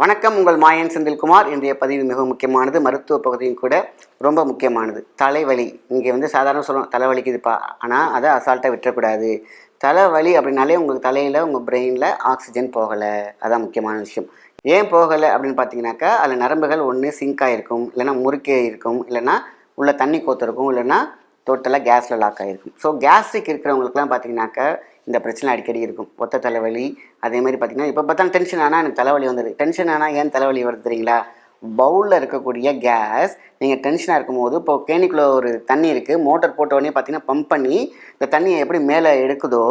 வணக்கம். உங்கள் மாயன் செந்தில்குமார். இன்றைய பதிவு மிக முக்கியமானது, மருத்துவ பகுதியும் கூட ரொம்ப முக்கியமானது. தலைவலி. இங்கே சாதாரண சொல்லுவோம் தலைவலிக்குதுப்பா, ஆனால் அதை அசால்ட்டாக விட்டுறக்கூடாது. தலைவலி அப்படின்னாலே உங்களுக்கு தலையில் உங்கள் பிரெயினில் ஆக்சிஜன் போகலை, அதான் முக்கியமான விஷயம். ஏன் போகலை அப்படின்னு பார்த்தீங்கன்னாக்கா, அதில் நரம்புகள் ஒன்று சிங்க் ஆகிருக்கும், இல்லைனா முறுக்கே இருக்கும், இல்லைனா உள்ள தண்ணி கோத்திருக்கும், இல்லைனா டோட்டலாக கேஸில் லாக் ஆகிருக்கும். ஸோ கேஸ்ட்ரிக் இருக்கிறவங்களுக்குலாம் பார்த்தீங்கன்னாக்கா இந்த பிரச்சனை அடிக்கடி இருக்கும். ஒத்த தலைவலி. அதே மாதிரி பார்த்திங்கன்னா இப்போ பார்த்தாலும் டென்ஷன் ஆனால் எனக்கு தலைவலி வந்துடுது. டென்ஷன் ஆனால் ஏன் தலைவலி வருது தெரியுங்களா? பவுலில் இருக்கக்கூடிய கேஸ் நீங்கள் டென்ஷனாக இருக்கும்போது, இப்போ கேணிக்குள்ளே ஒரு தண்ணி இருக்குது, மோட்டர் போட்ட உடனே பார்த்திங்கன்னா பம்ப் பண்ணி இந்த தண்ணியை எப்படி மேலே எடுக்குதோ,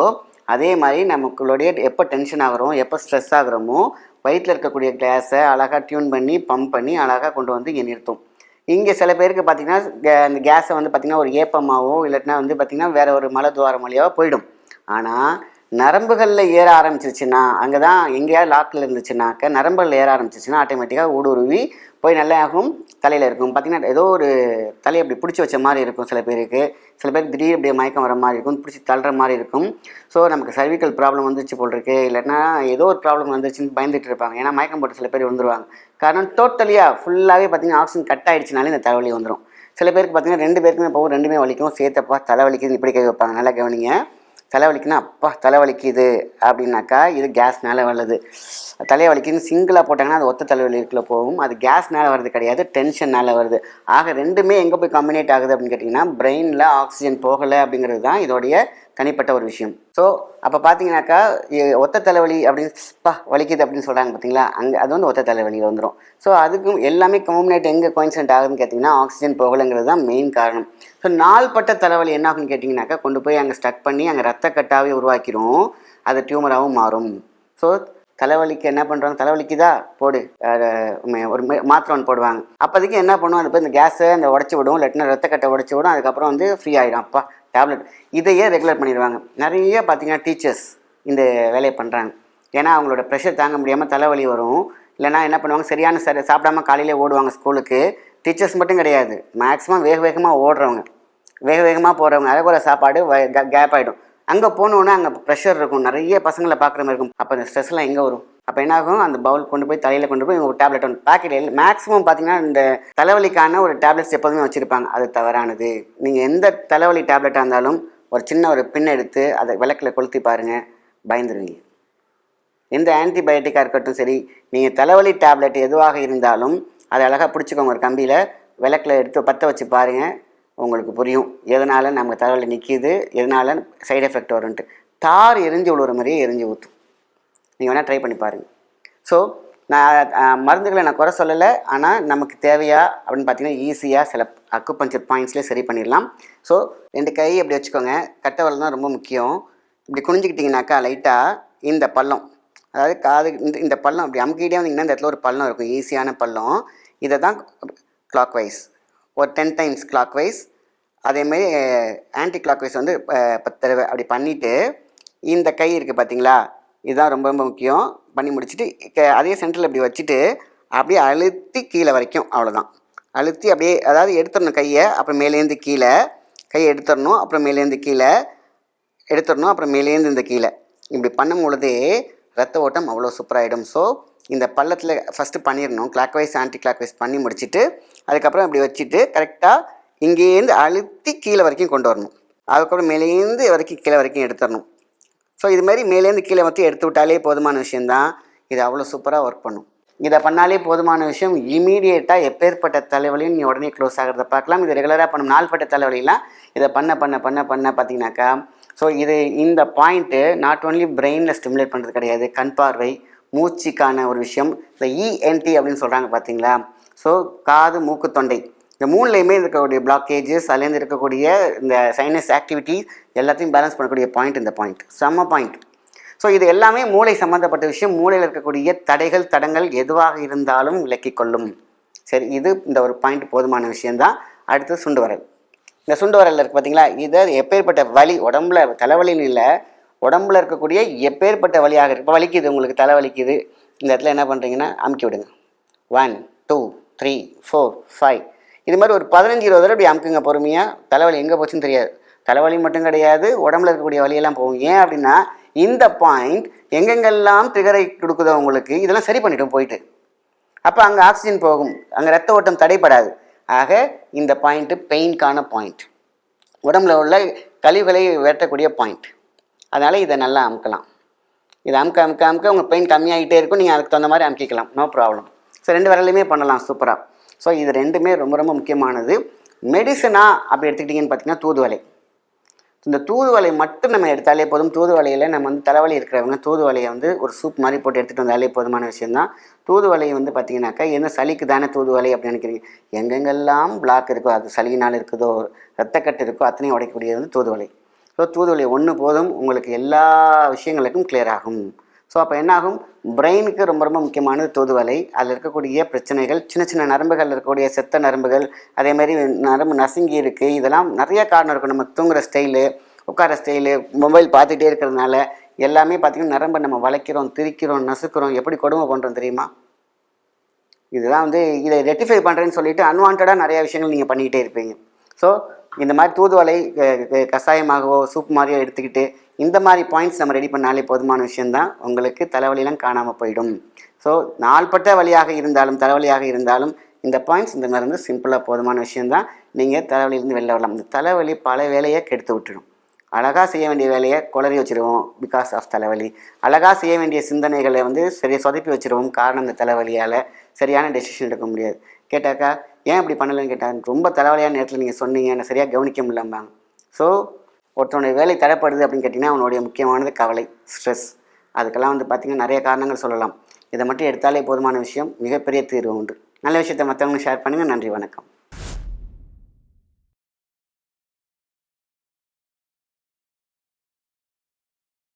அதே மாதிரி நமக்குள்ளோடைய எப்போ டென்ஷன் ஆகிறோம், எப்போ ஸ்ட்ரெஸ் ஆகிறோமோ, வயிற்றில் இருக்கக்கூடிய கேஸை அழகாக டியூன் பண்ணி பம்ப் பண்ணி அழகாக கொண்டு வந்து இங்கே நிறுத்தும். இங்கே சில பேருக்கு பார்த்திங்கன்னா அந்த கேஸை பார்த்திங்கன்னா ஒரு ஏப்பமாகவோ இல்லாட்டினா பார்த்திங்கன்னா வேறு ஒரு மலை துவாரம் வழியாவோ போயிடும். ஆனால் நரம்புகளில் ஏற ஆரம்பிச்சிருச்சுன்னா, அங்கே தான் எங்கேயாவது லாக்கில் இருந்துச்சுன்னாக்க நரம்புகளில் ஏற ஆரம்பிச்சிச்சுன்னா ஆட்டோமேட்டிக்காக ஊடுருவி போய் நல்லா ஆகும், தலையில் இருக்கும். பார்த்திங்கன்னா ஏதோ ஒரு தலையை அப்படி பிடிச்சி வச்ச மாதிரி இருக்கும் சில பேருக்கு. சில பேருக்கு திடீர் அப்படியே மயக்கம் வர மாதிரி இருக்கும், பிடிச்சி தள்ளுற மாதிரி இருக்கும். ஸோ நமக்கு சர்விக்கல் ப்ராப்ளம் வந்துச்சு போல் இருக்கு, இல்லைன்னா ஏதோ ஒரு ப்ராப்ளம் வந்துச்சுன்னு பயந்துட்டு இருப்பாங்க. ஏன்னா மயக்கம் போட்டு சில பேர் வந்துடுவாங்க. காரணம் டோட்டலியாக ஃபுல்லாகவே பார்த்திங்கன்னா ஆக்சிஜன் கட் ஆகிடுச்சினாலே இந்த தலைவலி வந்துடும். சில பேருக்கு பார்த்திங்கன்னா 2 பேருக்குமே போகும், 2மே வலிக்கும். சேர்த்தப்பா தலைவலிக்குதுன்னு இப்படி கை வைப்பாங்க. நல்லா கவனிங்க. தலைவலிக்குன்னா அப்பா தலைவலிக்குது அப்படின்னாக்கா இது கேஸ்னால வருது. தலைவலிக்குன்னு சிங்கிளாக போட்டாங்கன்னா அது ஒத்த தலைவலிக்குள்ளே போகும். அது கேஸ்னால் வருது கிடையாது, டென்ஷனால் வருது. ஆக 2மே எங்கே போய் காம்பினேட் ஆகுது அப்படின்னு கேட்டிங்கன்னா, பிரெயினில் ஆக்சிஜன் போகலை அப்படிங்கிறது தான் இதோடைய தனிப்பட்ட ஒரு விஷயம். ஸோ அப்போ பார்த்தீங்கன்னாக்கா ஒத்த தலைவலி அப்படின்னு வலிக்குது அப்படின்னு சொல்கிறாங்க பார்த்தீங்களா, அங்கே அது ஒத்த தலைவலி வந்துடும். ஸோ அதுக்கும் எல்லாமே காம்பினேட் எங்கே கோயின்சிடென்ட் ஆகுதுன்னு கேட்டிங்கன்னா, ஆக்சிஜன் போகலைங்கிறது தான் மெயின் காரணம். ஸோ நாள்பட்ட தலைவலி என்ன ஆகுன்னு கேட்டிங்கனாக்கா, கொண்டு போய் அங்கே ஸ்டக் பண்ணி அங்கே ரத்தக்கட்டாவே உருவாக்கிடும், அது டியூமராகவும் மாறும். ஸோ தலைவலிக்கு என்ன பண்ணுறாங்க, தலைவலிக்குதா போடு ஒரு மாத்திரை ஒன்று போடுவாங்க. அப்போதைக்கு என்ன பண்ணுவோம், அது போய் இந்த கேஸை அந்த உடச்சி விடும், இல்லாட்டினா ரத்தக்கட்டை உடச்சி விடும். அதுக்கப்புறம் ஃப்ரீ ஆகிடும். அப்பா டேப்லெட் இதையே ரெகுலர் பண்ணிடுவாங்க. நிறைய பார்த்தீங்கன்னா டீச்சர்ஸ் இந்த வேலையை பண்ணுறாங்க. ஏன்னா அவங்களோட ப்ரெஷர் தாங்க முடியாமல் தலைவலி வரும். இல்லைனா என்ன பண்ணுவாங்க, சரியான சாப்பிடாமல் காலையிலே ஓடுவாங்க ஸ்கூலுக்கு. டீச்சர்ஸ் மட்டும் கிடையாது, மேக்ஸிமம் வேகமாக ஓடுறவங்க, வேகமாக போகிறவங்க, அதே போல் சாப்பாடு கேப் ஆகிடும். அங்கே போனோன்னா அங்கே ப்ரெஷர் இருக்கும், நிறைய பசங்களை பார்க்குற மாதிரி இருக்கும். அப்போ இந்த ஸ்ட்ரெஸ்லாம் எங்கே வரும்? அப்போ என்ன ஆகும், அந்த பவுல் கொண்டு போய் தலையில் கொண்டு போய் ஒரு டேப்லெட் ஒன்று பேக்கெட் மேக்ஸிமம் பார்த்தீங்கன்னா இந்த தலைவலிக்கான ஒரு டேப்லெட்ஸ் எப்போதுமே வச்சுருப்பாங்க. அது தவறானது. நீங்கள் எந்த தலைவலி டேப்லெட்டாக இருந்தாலும் ஒரு சின்ன ஒரு பின் எடுத்து அதை விளக்கில் கொளுத்தி பாருங்கள், பயந்துருவீங்க. எந்த ஆன்டிபயோட்டிக்காக இருக்கட்டும் சரி, நீங்கள் தலைவலி டேப்லெட் எதுவாக இருந்தாலும் அதை அழகாக பிடிச்சிக்கோங்க. ஒரு கம்பியில் விளக்கில் எடுத்து பற்ற வச்சு பாருங்கள், உங்களுக்கு புரியும் எதனால் நம்ம தலைவலி நிற்கிது, எதனால் சைடு எஃபெக்ட் வரும்ன்ட்டு. தார் எரிஞ்சு விழுற மாதிரியே எரிஞ்சு ஊற்றும். நீங்கள் வேணால் ட்ரை பண்ணி பாருங்கள். ஸோ நான் மருந்துகளை நான் குறை சொல்லலை, ஆனால் நமக்கு தேவையா அப்படின்னு பார்த்தீங்கன்னா ஈஸியாக சில அக்குபஞ்சர் பாயிண்ட்ஸ்லேயே சரி பண்ணிடலாம். ஸோ 2 கை அப்படி வச்சுக்கோங்க. கட்டை விரல் தான் ரொம்ப முக்கியம். இப்படி குனிஞ்சிக்கிட்டிங்கனாக்கா லைட்டாக இந்த பள்ளம், அதாவது காது இந்த பள்ளம் அப்படி அமுக்கிட்டே வந்தீங்கன்னா இந்த இடத்துல ஒரு பள்ளம் இருக்கும், ஈஸியான பள்ளம். இதை தான் கிளாக் வைஸ் ஒரு 10 டைம்ஸ் கிளாக் வைஸ், அதேமாரி ஆன்டி கிளாக் வைஸ் 10 தடவை அப்படி பண்ணிவிட்டு, இந்த கை இருக்குது பார்த்தீங்களா, இதுதான் ரொம்ப ரொம்ப முக்கியம். பண்ணி முடிச்சுட்டு அதே சென்டரில் இப்படி வச்சுட்டு அப்படியே அழுத்தி கீழே வரைக்கும், அவ்வளோதான். அழுத்தி அப்படியே அதாவது எடுத்துடணும் கையை, அப்புறம் மேலேருந்து கீழே கையை எடுத்துடணும், அப்புறம் மேலேருந்து கீழே எடுத்துடணும், அப்புறம் மேலேருந்து இந்த கீழே. இப்படி பண்ணும் பொழுதே ரத்த ஓட்டம் அவ்வளோ சூப்பராகிடும். ஸோ இந்த பள்ளத்தில் ஃபஸ்ட்டு பண்ணிடணும், clockwise anti clockwise பண்ணி முடிச்சுட்டு அதுக்கப்புறம் இப்படி வச்சுட்டு கரெக்டாக இங்கேருந்து அழுத்தி கீழே வரைக்கும் கொண்டு வரணும். அதுக்கப்புறம் மேலேருந்து வரைக்கும் கீழே வரைக்கும் எடுத்துடணும். ஸோ இதுமாதிரி மேலேருந்து கீழே வந்து எடுத்து விட்டாலே போதுமான விஷயந்தான். இது அவ்வளோ சூப்பராக ஒர்க் பண்ணும். இதை பண்ணாலே போதுமான விஷயம். இமீடியட்டாக எப்பேற்பட்ட தலைவலியும் நீ உடனே க்ளோஸ் ஆகிறத பார்க்கலாம். இது ரெகுலராக பண்ணும். நாள்பட்ட தலைவலிலாம் இதை பண்ண பார்த்தீங்கன்னாக்கா, ஸோ இந்த பாயிண்ட்டு நாட் ஓன்லி பிரெயினில் ஸ்டிமுலேட் பண்ணுறது கிடையாது, கண் பார்வை, மூச்சுக்கான ஒரு விஷயம். இந்த இஎன்டி அப்படின்னு சொல்கிறாங்க பார்த்தீங்களா. ஸோ காது, மூக்கு, தொண்டை, இந்த 3லையுமே இருக்கக்கூடிய பிளாக்கேஜஸ், அதுலேருந்து இருக்கக்கூடிய இந்த சைனஸ் ஆக்டிவிட்டி எல்லாத்தையும் பேலன்ஸ் பண்ணக்கூடிய பாயிண்ட் இந்த பாயிண்ட். செம்ம பாயிண்ட். ஸோ இது எல்லாமே மூளை சம்மந்தப்பட்ட விஷயம். மூளையில் இருக்கக்கூடிய தடங்கள் எதுவாக இருந்தாலும் விலக்கி கொள்ளும். சரி, இந்த ஒரு பாயிண்ட் போதுமான விஷயந்தான். அடுத்து சுண்டு வரல். இந்த சுண்டு வரலில் இருக்குது பார்த்தீங்களா, இதை எப்பேற்பட்ட வலி, உடம்புல தலைவலின்னு இல்லை, உடம்புல இருக்கக்கூடிய எப்பேற்பட்ட வலியாக இருக்குது. இப்போ வலிக்குது, உங்களுக்கு தலை வலிக்குது, இந்த இடத்துல என்ன பண்ணுறீங்கன்னா அமுக்கி விடுங்க. 1 2 3 4 5 இது மாதிரி ஒரு 15-20 தடவை இப்படி அமுக்குங்க பொறுமையாக. தலைவலி எங்கே போச்சுன்னு தெரியாது. தலைவலி மட்டும் கிடையாது, உடம்புல இருக்கக்கூடிய வலியெல்லாம் போகும். ஏன் அப்படின்னா இந்த பாயிண்ட் எங்கெங்கெல்லாம் ட்ரிகரை கொடுக்குதோ உங்களுக்கு இதெல்லாம் சரி பண்ணிட்டோம் போயிட்டு. அப்போ அங்கே ஆக்சிஜன் போகும், அங்கே ரத்த ஓட்டம் தடைப்படாது. ஆக இந்த பாயிண்ட்டு பெயின்கான பாயிண்ட், உடம்புல உள்ள கழிவுகளை வெட்டக்கூடிய பாயிண்ட். அதனால் இதை நல்லா அமுக்கலாம். இதை அமுக்க அமுக்க அமுக்க உங்கள் பெயின் கம்மியாகிட்டே இருக்கும், நீங்கள் அதுக்கு தகுந்த மாதிரி அமுக்கிக்கலாம், நோ ப்ராப்ளம். ஸோ 2 விரலையுமே பண்ணலாம் சூப்பராக. ஸோ இது ரெண்டுமே ரொம்ப ரொம்ப முக்கியமானது. மெடிசனாக அப்படி எடுத்துக்கிட்டிங்கன்னு பார்த்தீங்கன்னா தூதுவளை. இந்த தூதுவளை மட்டும் நம்ம எடுத்தாலே போதும். தூதுவளையில் நம்ம வந்து தலைவலி இருக்கிறவங்க தூதுவளையை வந்து ஒரு சூப் மாதிரி போட்டு எடுத்துகிட்டு வந்தாலே போதுமான விஷயந்தான். தூதுவளையை வந்து பார்த்தீங்கன்னாக்கா என்ன சளிக்கு தானே தூதுவளை அப்படின்னு நினைக்கிறீங்க. எங்கெங்கெல்லாம் பிளாக் இருக்கோ, அது சளியினால் இருக்குதோ, ரத்தக்கட்டு இருக்கோ, அத்தனையும் உடைக்கக்கூடியது வந்து தூதுவளை. ஸோ தூதுவளை ஒன்று போதும், உங்களுக்கு எல்லா விஷயங்களுக்கும் கிளியர் ஆகும். ஸோ அப்போ என்னாகும், பிரெயினுக்கு ரொம்ப ரொம்ப முக்கியமானது தூதுவளை. அதில் இருக்கக்கூடிய பிரச்சனைகள், சின்ன சின்ன நரம்புகள் இருக்கக்கூடிய செத்த நரம்புகள், அதேமாதிரி நரம்பு நசுங்கி இருக்குது, இதெல்லாம் நிறைய காரணம் இருக்கும். நம்ம தூங்குகிற ஸ்டைலு, உட்கார ஸ்டைலு, மொபைல் பார்த்துட்டே இருக்கிறதுனால எல்லாமே பார்த்திங்கன்னா நரம்பை நம்ம வளைக்கிறோம், திரிக்கிறோம், நசுக்கிறோம், எப்படி கொடுமை பண்ணுறோம் தெரியுமா? இதுதான் வந்து இதை ரெக்டிஃபை பண்ணுறேன்னு சொல்லிட்டு அன்வான்டாக நிறையா விஷயங்கள் நீங்கள் பண்ணிக்கிட்டே இருப்பீங்க. ஸோ இந்த மாதிரி தூதுவளை கஷாயமாகவோ சூப் மாதிரியோ எடுத்துக்கிட்டு இந்த மாதிரி பாயிண்ட்ஸ் நம்ம ரெடி பண்ணாலே போதுமான விஷயந்தான். உங்களுக்கு தலைவலியெல்லாம் காணாமல் போயிடும். ஸோ நாள்பட்ட வழியாக இருந்தாலும் தலைவலியாக இருந்தாலும் இந்த பாயிண்ட்ஸ் இந்த மருந்து சிம்பிளாக போதுமான விஷயந்தான். நீங்கள் தலைவலியிலேருந்து வெளில வரலாம். இந்த தலைவலி பல வேலையை கெடுத்து விட்டுடும். அழகாக செய்ய வேண்டிய வேலையை குளறி வச்சுருவோம் பிகாஸ் ஆஃப் தலைவலி. அழகாக செய்ய வேண்டிய சிந்தனைகளை வந்து சொதப்பி வச்சுருவோம் காரணம் இந்த தலைவலியால். சரியான டெசிஷன் எடுக்க முடியாது. கேட்டாக்கா ஏன் இப்படி பண்ணலைன்னு கேட்டால், ரொம்ப தலைவலியான நேரத்தில் நீங்கள் சொன்னீங்க, என்னை சரியாக கவனிக்க முடியலம்பாங்க. ஸோ ஒருத்தனுடைய வேலை தடைப்படுது அப்படின்னு கேட்டிங்கன்னா அவனுடைய முக்கியமானது கவலை, ஸ்ட்ரெஸ். அதுக்கெல்லாம் வந்து பார்த்திங்கன்னா நிறைய காரணங்கள் சொல்லலாம். இதை மட்டும் எடுத்தாலே போதுமான விஷயம், மிகப்பெரிய தீர்வு உண்டு. நல்ல விஷயத்தை மற்றவங்க ஷேர் பண்ணுங்கள். நன்றி, வணக்கம்.